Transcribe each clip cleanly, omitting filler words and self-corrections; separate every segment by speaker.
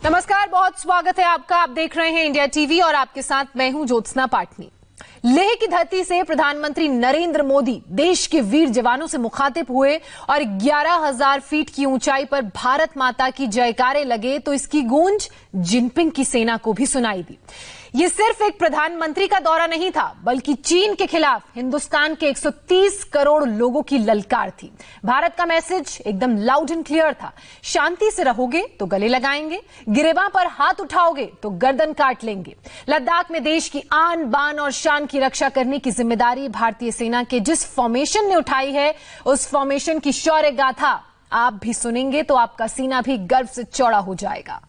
Speaker 1: नमस्कार, बहुत स्वागत है आपका। आप देख रहे हैं इंडिया टीवी और आपके साथ मैं हूं ज्योत्सना पाटनी। लेह की धरती से प्रधानमंत्री नरेंद्र मोदी देश के वीर जवानों से मुखातिब हुए और 11,000 फीट की ऊंचाई पर भारत माता की जयकारे लगे तो इसकी गूंज जिनपिंग की सेना को भी सुनाई दी। ये सिर्फ एक प्रधानमंत्री का दौरा नहीं था, बल्कि चीन के खिलाफ हिंदुस्तान के 130 करोड़ लोगों की ललकार थी। भारत का मैसेज एकदम लाउड एंड क्लियर था। शांति से रहोगे तो गले लगाएंगे, गिरेबां पर हाथ उठाओगे तो गर्दन काट लेंगे। लद्दाख में देश की आन बान और शान की रक्षा करने की जिम्मेदारी भारतीय सेना के जिस फॉर्मेशन ने उठाई है, उस फॉर्मेशन की शौर्य गाथा आप भी सुनेंगे तो आपका सीना भी गर्व से चौड़ा हो जाएगा।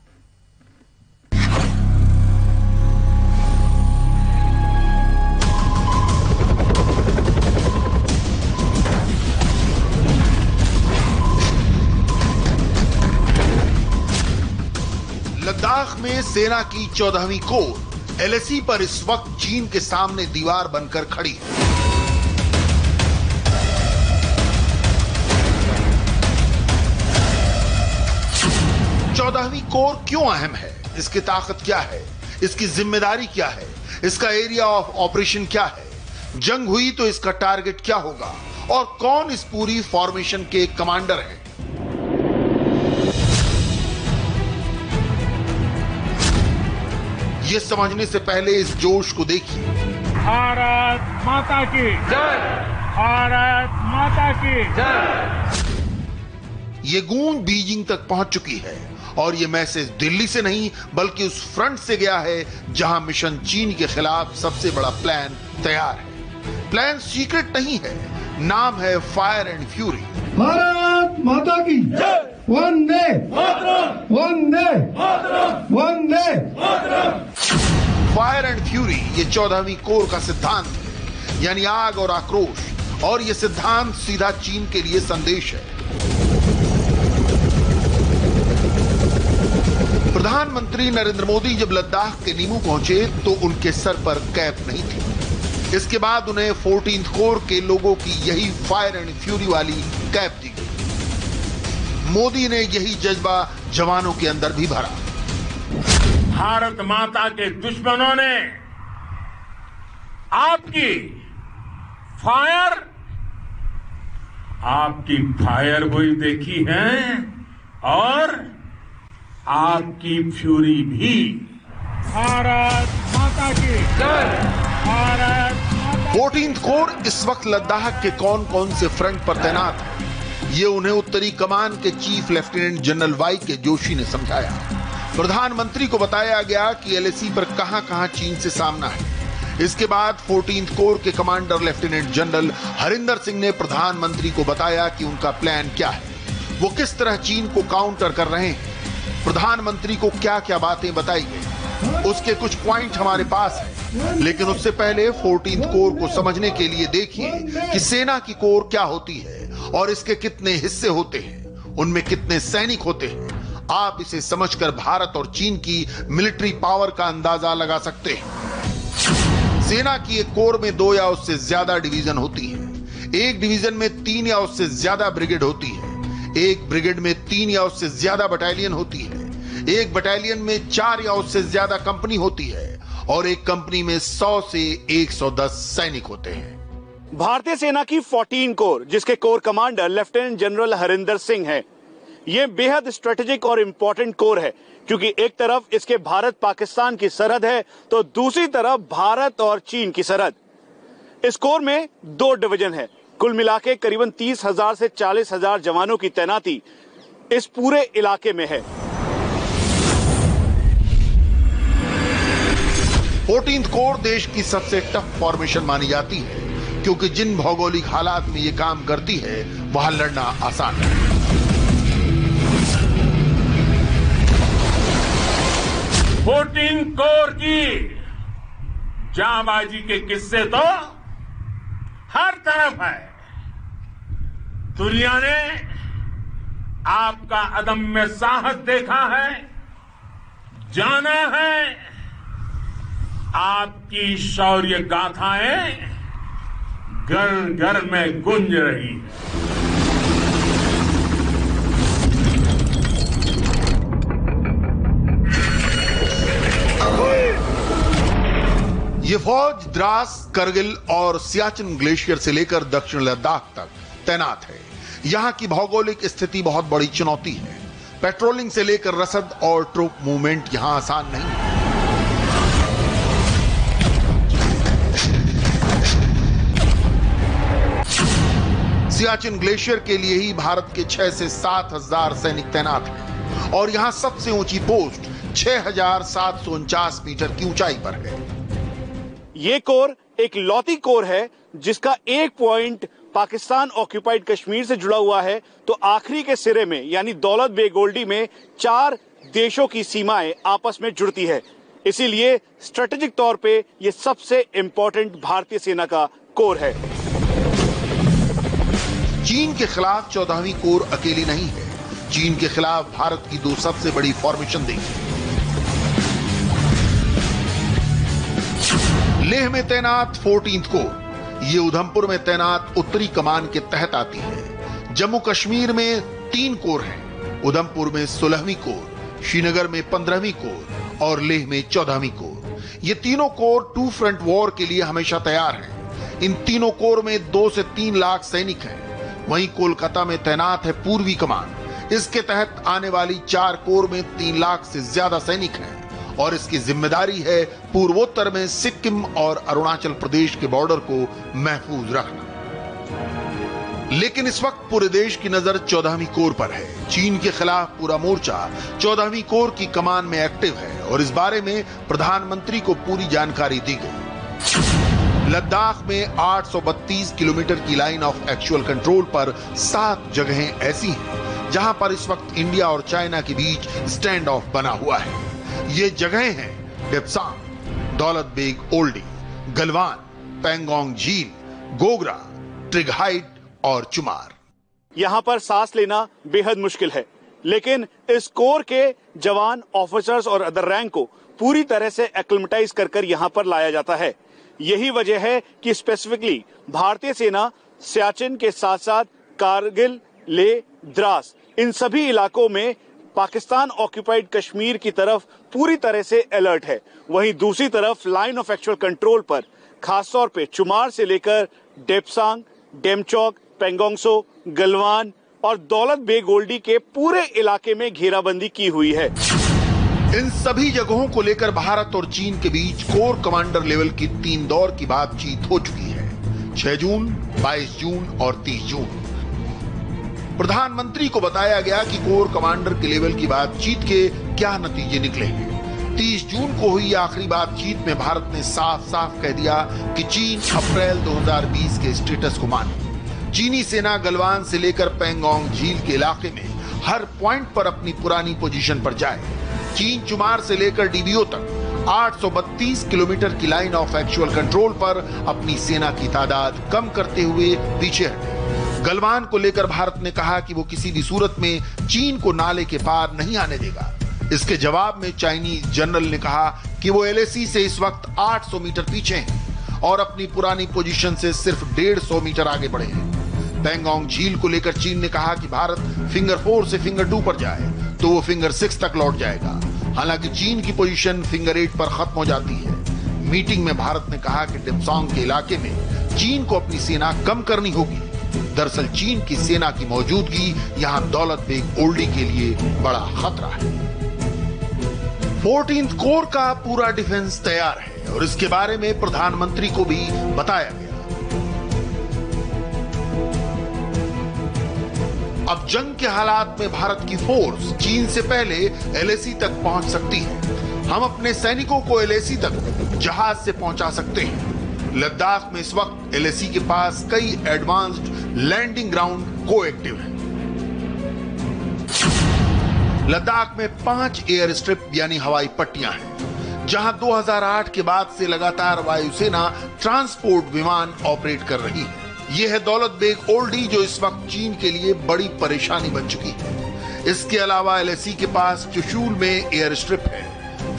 Speaker 2: लद्दाख में सेना की 14वीं कोर एलएसी पर इस वक्त चीन के सामने दीवार बनकर खड़ी है। चौदहवीं कोर क्यों अहम है, इसकी ताकत क्या है, इसकी जिम्मेदारी क्या है, इसका एरिया ऑफ ऑपरेशन क्या है, जंग हुई तो इसका टारगेट क्या होगा और कौन इस पूरी फॉर्मेशन के कमांडर हैं। ये समझने से पहले इस जोश को देखिए।
Speaker 3: भारत माता की जय, भारत माता की जय।
Speaker 2: ये गूंज बीजिंग तक पहुंच चुकी है और ये मैसेज दिल्ली से नहीं बल्कि उस फ्रंट से गया है जहां मिशन चीन के खिलाफ सबसे बड़ा प्लान तैयार है। प्लान सीक्रेट नहीं है, नाम है फायर एंड फ्यूरी।
Speaker 4: भारत माता की जय, Vande Mataram, Vande Mataram, Vande Mataram.
Speaker 2: Fire and fury ये 14वीं कोर का सिद्धांत है, यानी आग और आक्रोश, और ये सिद्धांत सीधा चीन के लिए संदेश है। प्रधानमंत्री नरेंद्र मोदी जब लद्दाख के नीमू पहुंचे तो उनके सर पर कैप नहीं थी। इसके बाद उन्हें 14th कोर के लोगों की यही फायर एंड फ्यूरी वाली कैप दी गई। मोदी ने यही जज्बा जवानों के अंदर भी भरा।
Speaker 3: भारत माता के दुश्मनों ने आपकी फायर हुई देखी है और आपकी फ्यूरी भी। भारत माता की जय, भारत।
Speaker 2: 14th कोर इस वक्त लद्दाख के कौन कौन से फ्रंट पर तैनात है, ये उन्हें उत्तरी कमान के चीफ लेफ्टिनेंट जनरल वाई के जोशी ने समझाया। प्रधानमंत्री को बताया गया कि एलएसी पर कहां-कहां चीन से सामना है। इसके बाद 14th कोर के commander lieutenant general Harinder Singh ने प्रधानमंत्री को बताया कि उनका प्लान क्या है, वो किस तरह चीन को काउंटर कर रहे हैं। प्रधानमंत्री को क्या क्या बातें बताई गई, उसके कुछ पॉइंट हमारे पास हैं, लेकिन उससे पहले 14th कोर को समझने के लिए देखिए कि सेना की कोर क्या होती है और इसके कितने हिस्से होते हैं, उनमें कितने सैनिक होते हैं। आप इसे समझकर भारत और चीन की मिलिट्री पावर का अंदाजा लगा सकते हैं। सेना की एक कोर में 2 या उससे ज्यादा डिवीजन होती है। एक डिवीजन में 3 या उससे ज्यादा ब्रिगेड होती है। एक ब्रिगेड में 3 या उससे ज्यादा बटालियन होती है। एक बटालियन में 4 या उससे ज्यादा कंपनी होती है और एक कंपनी में 100 से 110 सैनिक होते हैं।
Speaker 5: भारतीय सेना की 14 कोर, जिसके core commander lieutenant general Harinder Singh हैं, ये बेहद स्ट्रेटेजिक और इंपॉर्टेंट कोर है, क्योंकि एक तरफ इसके भारत पाकिस्तान की सरहद है तो दूसरी तरफ भारत और चीन की सरहद। इस कोर में 2 डिवीजन है। कुल मिलाके करीबन 30,000 से 40,000 जवानों की तैनाती इस पूरे इलाके में है।
Speaker 2: 14th कोर देश की सबसे टफ फॉर्मेशन मानी जाती है, क्योंकि जिन भौगोलिक हालात में ये काम करती है वहां लड़ना आसान है।
Speaker 3: फोर्टीन कोर की जांबाजी के किस्से तो हर तरफ है। दुनिया ने आपका अदम्य साहस देखा है, जाना है। आपकी शौर्य गाथाएं घर घर में गूंज रही है।
Speaker 2: ये फौज द्रास, करगिल और सियाचिन ग्लेशियर से लेकर दक्षिण लद्दाख तक तैनात है। यहाँ की भौगोलिक स्थिति बहुत बड़ी चुनौती है। पेट्रोलिंग से लेकर रसद और ट्रूप मूवमेंट यहाँ आसान नहीं है। सियाचिन ग्लेशियर के लिए ही भारत के 6 से 7 हजार सैनिक तैनात हैं और यहाँ सबसे ऊंची पोस्ट 6,749 मीटर की ऊंचाई पर है।
Speaker 5: ये कोर एक लौती कोर है जिसका एक पॉइंट पाकिस्तान ऑक्यूपाइड कश्मीर से जुड़ा हुआ है, तो आखिरी के सिरे में यानी दौलत बेग ओल्डी में 4 देशों की सीमाएं आपस में जुड़ती है। इसीलिए स्ट्रेटेजिक तौर पे ये सबसे इंपॉर्टेंट भारतीय सेना का कोर है।
Speaker 2: चीन के खिलाफ 14वीं कोर अकेली नहीं है। चीन के खिलाफ भारत की 2 सबसे बड़ी फॉर्मेशन देखिए। लेह में तैनात 14th कोर, ये उधमपुर में तैनात उत्तरी कमान के तहत आती है। जम्मू कश्मीर में 3 कोर हैं, उधमपुर में 16वीं कोर, श्रीनगर में 15वीं कोर और लेह में 14वीं कोर। ये तीनों कोर 2 फ्रंट वॉर के लिए हमेशा तैयार हैं। इन तीनों कोर में 2 से 3 लाख सैनिक हैं। वहीं कोलकाता में तैनात है पूर्वी कमान। इसके तहत आने वाली 4 कोर में 3 लाख से ज्यादा सैनिक हैं और इसकी जिम्मेदारी है पूर्वोत्तर में सिक्किम और अरुणाचल प्रदेश के बॉर्डर को महफूज रखना। लेकिन इस वक्त पूरे देश की नजर 14वीं कोर पर है। चीन के खिलाफ पूरा मोर्चा 14वीं कोर की कमान में एक्टिव है और इस बारे में प्रधानमंत्री को पूरी जानकारी दी गई। लद्दाख में 832 किलोमीटर की लाइन ऑफ एक्चुअल कंट्रोल पर 7 जगहें ऐसी हैं जहां पर इस वक्त इंडिया और चाइना के बीच स्टैंड ऑफ बना हुआ है। ये जगहें हैं डेप्सांग, दौलत बेग ओल्डी, गलवान, पैंगोंग झील, गोगरा, ट्रिग हाइट और चुमार।
Speaker 5: यहाँ पर सांस लेना बेहद मुश्किल है, लेकिन इस कोर के जवान, ऑफिसर्स और अदर रैंक को पूरी तरह से एक्लिमेटाइज कर यहाँ पर लाया जाता है। यही वजह है कि स्पेसिफिकली भारतीय सेना सियाचिन के साथ साथ कारगिल, लेह, द्रास इन सभी इलाकों में पाकिस्तान ऑक्यूपाइड कश्मीर की तरफ पूरी तरह से अलर्ट है। वहीं दूसरी तरफ लाइन ऑफ एक्चुअल कंट्रोल पर खासतौर पे चुमार से लेकर डेप्सांग, डेमचौक, पेंगोंगसो, गलवान और दौलत बेग ओल्डी के पूरे इलाके में घेराबंदी की हुई है।
Speaker 2: इन सभी जगहों को लेकर भारत और चीन के बीच कोर कमांडर लेवल की 3 दौर की बातचीत हो चुकी है। 6 जून, 22 जून और 30 जून। प्रधानमंत्री को बताया गया कि कोर कमांडर के लेवल की बातचीत के क्या नतीजे निकलेंगे। 30 जून को हुई आखिरी बातचीत में भारत ने साफ साफ कह दिया कि चीन अप्रैल 2020 के स्टेटस को माने। चीनी सेना गलवान से लेकर पैंगोंग झील के इलाके में हर पॉइंट पर अपनी पुरानी पोजीशन पर जाए। चीन चुमार से लेकर डीबीओ तक 832 किलोमीटर की लाइन ऑफ एक्चुअल कंट्रोल पर अपनी सेना की तादाद कम करते हुए पीछे हटे। गलवान को लेकर भारत ने कहा कि वो किसी भी सूरत में चीन को नाले के पार नहीं आने देगा। इसके जवाब में चाइनीज जनरल ने कहा कि वो एलएसी से इस वक्त 800 मीटर पीछे हैं और अपनी पुरानी पोजीशन से सिर्फ 150 मीटर आगे बढ़े हैं। पैंगोंग झील को लेकर चीन ने कहा कि भारत फिंगर 4 से फिंगर 2 पर जाए तो वो फिंगर 6 तक लौट जाएगा। हालांकि चीन की पोजीशन फिंगर 8 पर खत्म हो जाती है। मीटिंग में भारत ने कहा कि डेप्सांग के इलाके में चीन को अपनी सेना कम करनी होगी। दरअसल चीन की सेना की मौजूदगी यहां दौलत बेग ओल्डी के लिए बड़ा खतरा है। 14th कोर का पूरा डिफेंस तैयार है और इसके बारे में प्रधानमंत्री को भी बताया गया। अब जंग के हालात में भारत की फोर्स चीन से पहले एलएसी तक पहुंच सकती है। हम अपने सैनिकों को एलएसी तक जहाज से पहुंचा सकते हैं। लद्दाख में इस वक्त एलएसी के पास कई एडवांस्ड लैंडिंग ग्राउंड कोएक्टिव हैं। लद्दाख में 5 एयर स्ट्रिप यानी हवाई पट्टियां हैं, जहां 2008 के बाद से लगातार वायुसेना ट्रांसपोर्ट विमान ऑपरेट कर रही है। यह है दौलत बेग ओल्डी जो इस वक्त चीन के लिए बड़ी परेशानी बन चुकी है। इसके अलावा एलएसी के पास चुशूल में एयर स्ट्रिप है,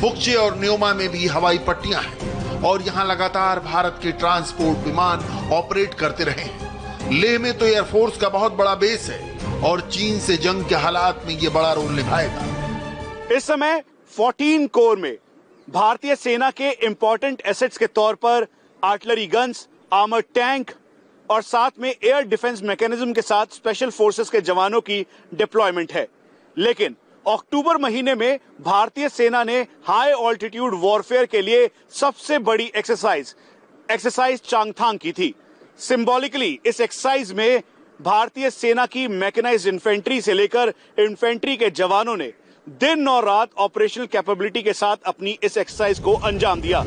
Speaker 2: फुक्चे और न्योमा में भी हवाई पट्टियां हैं और यहां लगातार भारत के ट्रांसपोर्ट विमान ऑपरेट करते रहे हैं। लेह में तो एयरफोर्स का बहुत बड़ा बेस है और चीन से जंग के हालात में यह बड़ा रोल निभाएगा।
Speaker 5: इस समय 14 कोर में भारतीय सेना के इंपॉर्टेंट एसेट्स के तौर पर आर्टिलरी गन्स, आर्मर टैंक और साथ में एयर डिफेंस मैकेनिज्म के साथ स्पेशल फोर्सेस के जवानों की डिप्लॉयमेंट है। लेकिन अक्टूबर महीने में भारतीय सेना ने हाई ऑल्टीट्यूड वॉरफेयर के लिए सबसे बड़ी एक्सरसाइज चांगथांग की थी। सिंबॉलिकली इस एक्सरसाइज में भारतीय सेना की मैकेनाइज्ड इन्फेंट्री से लेकर इन्फेंट्री के जवानों ने दिन और रात ऑपरेशनल कैपेबिलिटी के साथ अपनी इस एक्सरसाइज को अंजाम दिया।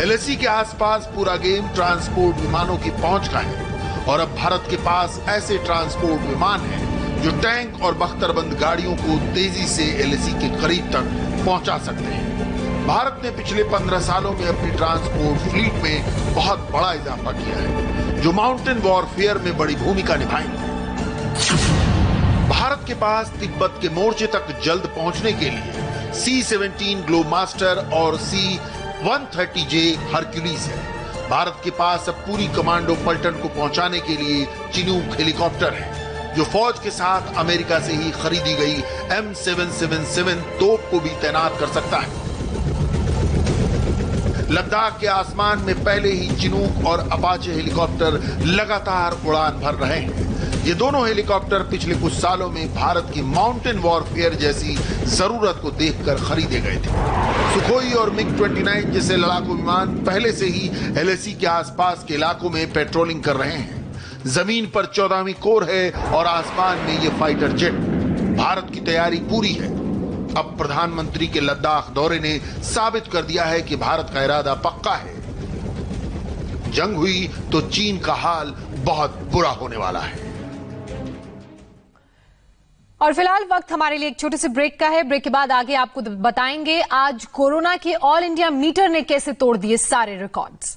Speaker 2: एलएसी के आसपास पूरा गेम ट्रांसपोर्ट विमानों की पहुंच का है और अब भारत के पास ऐसे ट्रांसपोर्ट विमान हैं जो टैंक और बख्तरबंद गाड़ियों को तेजी से एलएसी के करीब तक पहुंचा सकते हैं। भारत ने पिछले 15 सालों में अपनी ट्रांसपोर्ट फ्लीट में बहुत बड़ा इजाफा किया है, जो माउंटेन वॉरफेयर में बड़ी भूमिका निभाएंगे। भारत के पास तिब्बत के मोर्चे तक जल्द पहुंचने के लिए C-17 ग्लोबमास्टर और C-130J हरक्यूलिस है। भारत के पास अब पूरी कमांडो पलटन को पहुंचाने के लिए चिनूक हेलीकॉप्टर है, जो फौज के साथ अमेरिका से ही खरीदी गई M777 तोप को भी तैनात कर सकता है। लद्दाख के आसमान में पहले ही चिनूक और अपाचे हेलीकॉप्टर लगातार उड़ान भर रहे हैं। ये दोनों हेलीकॉप्टर पिछले कुछ सालों में भारत की माउंटेन वॉरफेयर जैसी जरूरत को देखकर खरीदे गए थे। सुखोई और MiG-29 जैसे लड़ाकू विमान पहले से ही एलएसी के आसपास के इलाकों में पेट्रोलिंग कर रहे हैं। जमीन पर 14वीं कोर है और आसमान में ये फाइटर जेट। भारत की तैयारी पूरी है। अब प्रधानमंत्री के लद्दाख दौरे ने साबित कर दिया है कि भारत का इरादा पक्का है। जंग हुई तो चीन का हाल बहुत बुरा होने वाला है।
Speaker 1: और फिलहाल वक्त हमारे लिए एक छोटे से ब्रेक का है। ब्रेक के बाद आगे आपको बताएंगे आज कोरोना के ऑल इंडिया मीटर ने कैसे तोड़ दिए सारे रिकॉर्ड्स।